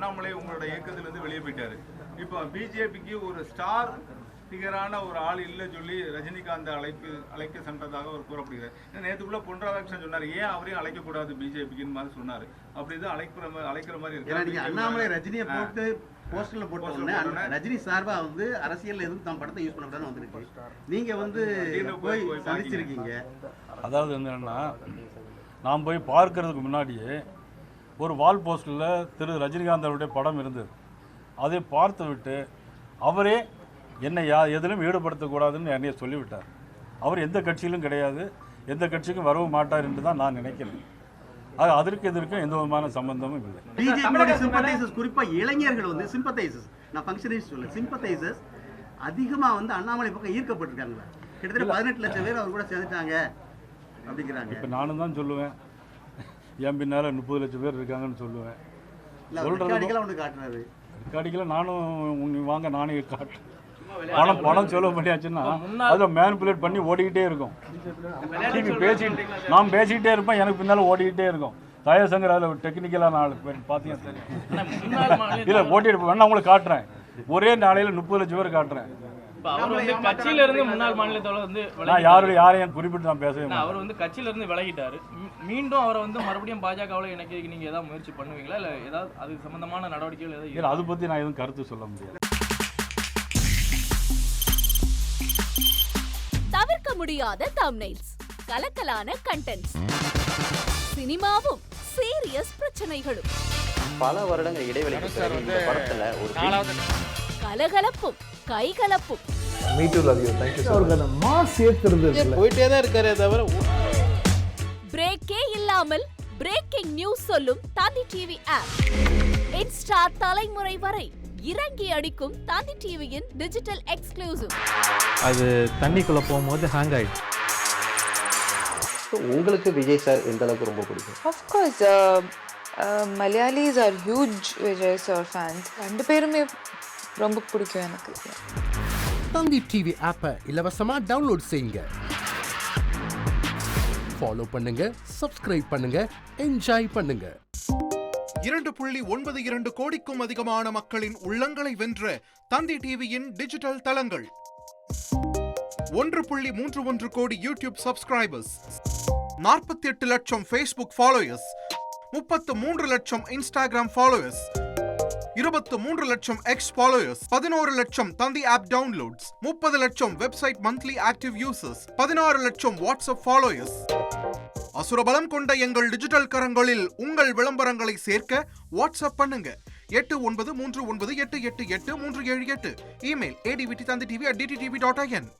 அண்ணாமலை உங்களோட இயக்கத்திலிருந்து வெளியே போயிட்டாரு. இப்போ பிஜேபிக்கு ஒரு ஸ்டார் ஃபிகரான ஒரு ஆள் இல்லை சொல்லி ரஜினிகாந்த் அழைக்க சென்றதாக அவர் கூறப்படுகிறார். நேற்றுக்குள்ள பொன் ராதாகிருஷ்ணன் சொன்னார், ஏன் அவரையும் அழைக்கக்கூடாது பிஜேபிக்குன்னு மாதிரி சொன்னார். அப்படிதான் அழைக்கிற மாதிரி இருக்கு. அண்ணாமலை ரஜினியை போட்டு போஸ்டர்ல போட்டு ரஜினி சார்பா வந்து அரசியல் எதுவும் தான் படத்தை யூஸ் பண்ணக்கூடாதுன்னு வந்திருக்கு. நீங்க வந்து போய் சந்திச்சிருக்கீங்க. அதாவது என்னன்னா, நான் போய் பார்க்கறதுக்கு முன்னாடியே ஒரு வால் போஸ்டரில் திரு ரஜினிகாந்த் அவருடைய படம் இருந்தது. அதை பார்த்து விட்டு அவரே என்னை எதிலும் ஈடுபடுத்தக்கூடாதுன்னு என்னைய சொல்லிவிட்டார். அவர் எந்த கட்சியிலும் கிடையாது, எந்த கட்சிக்கும் வரவும் மாட்டார் என்று தான் நான் நினைக்கிறேன். அதற்கு எதற்கும் எந்த விதமான சம்பந்தமும் இல்லை. பிஜேபியோட சிம்பத்தைசர்ஸ், குறிப்பா இளைஞர்கள் வந்து சிம்பத்தைசர்ஸ், நான் ஃபங்க்ஷனரிஸ்ட் சொல்ல, சிம்பத்தைசர்ஸ் அதிகமா வந்து அண்ணாமலை பக்கம் ஈர்க்கப்பட்டிருக்காங்க. கிட்டத்தட்ட 18 லட்சம் பேர் அவர் கூட சேர்ந்துட்டாங்க அப்படிங்கிறாங்க. இப்போ நானும் தான் சொல்லுவேன், என் பின்னால் 30 லட்சம் பேர் இருக்காங்கன்னு சொல்லுவேன். ஒன்று காட்டுறாரு ரெக்கார்டிக்கெல்லாம் நானும் வாங்க நானே காட்டுறேன். பணம் சொல்ல முடியாச்சுன்னா அதில் மேனிப்புலேட் பண்ணி ஓடிக்கிட்டே இருக்கும். நான் பேசிக்கிட்டே இருப்பேன், எனக்கு பின்னால் ஓடிக்கிட்டே இருக்கும். தயசங்கர் அதில் டெக்னிக்கலாக நாலு பேர் பார்த்தீங்கன்னா தெரியும். இல்லை ஓட்டிட்டு வேணா உங்களுக்கு காட்டுறேன். ஒரே நாளையில் 30 லட்சம் பேர் காட்டுறேன். கட்சியில இருந்து முன்னாள் மாநிலத்தோட வந்து நான் யாரையும் குறிப்பிட்டு நான் பேசவே அவர் வந்து கட்சியில இருந்து விலகிட்டாரு. மீண்டும் அவரை வந்து மறுபடியும் பாஜகவில் இணைக்க நீங்க ஏதாவது முயற்சி பண்ணுவீங்களா, இல்ல ஏதாவது அது சம்பந்தமான நடவடிக்கைகள் ஏதாவது? இல்லை, அதை பத்தி நான் எதுவும் கருத்து சொல்ல முடியாது. தவிர்க்க முடியாத தம்ப்நெயில்ஸ், கலக்கலான கண்டென்ட்ஸ், சினிமாவும் சீரியஸ் பிரச்சனைகளும், பல வருடங்கள் இடைவெளிக்கு பிறகு இந்த படத்துல ஒரு கலகலப்பும் கைகலப்பும், போயிட்டே தான் இருக்காரே தவிர பிரேக்கே இல்லாமல் பிரேக்கிங் நியூஸ் சொல்லும் தந்தி டிவி ஆப். இன்ஸ்டா தலைமுறை வரை இறங்கி அடிக்கும் தந்தி டிவியின் டிஜிட்டல் எக்ஸ்க்ளூசிவ். அது தண்ணிக்குள்ள போகும்போது ஹேங் ஆயிடுச்சு. உங்களுக்கு விஜய் சார் எந்த அளவுக்கு ரொம்ப பிடிக்கும்? Of course, Malayalis are huge Vijay sir fans. ரெண்டு பேருமே ரொம்ப பிடிக்கும் எனக்கு. தந்தி டிவி ஆப்பை இலவசமா டவுன்லோட் செய்யுங்க. ஃபாலோ பண்ணுங்க, சப்ஸ்கிரைப் பண்ணுங்க, என்ஜாய் பண்ணுங்க. 2.92 கோடிக்கும் அதிகமான மக்களின் உள்ளங்களை வென்ற தந்தி டிவியின் டிஜிட்டல் தளங்கள். 1.31 கோடி யூடியூப் சப்ஸ்கிரைபர்ஸ், 48 லட்சம் ஃபேஸ்புக் ஃபாலோயர்ஸ், 33 லட்சம் இன்ஸ்டாகிராம் ஃபாலோயர்ஸ், 23 லட்சம் எக்ஸ் ஃபாலோயர்ஸ், 11 லட்சம் தந்தி ஆப் டவுன்லோட்ஸ், 30 லட்சம் வெப்சைட் மந்த்லி ஆக்டிவ் யூசர்ஸ், 16 லட்சம் வாட்ஸ்அப் ஃபாலோயர்ஸ். அசுரபலம் கொண்ட எங்கள் டிஜிட்டல் கரங்களில் உங்கள் விளம்பரங்களை சேர்க்க வாட்ஸ்அப் பண்ணுங்க 8939888378. Email advttanditv@dttv.in.